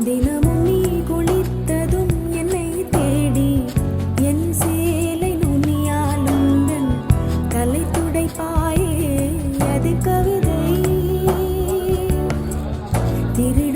தினமும் நீ குளித்ததும் என்னை தேடி என் சேலை நுனியால் உந்தன் தலை துடைப்பாயே அது கவிதை திரு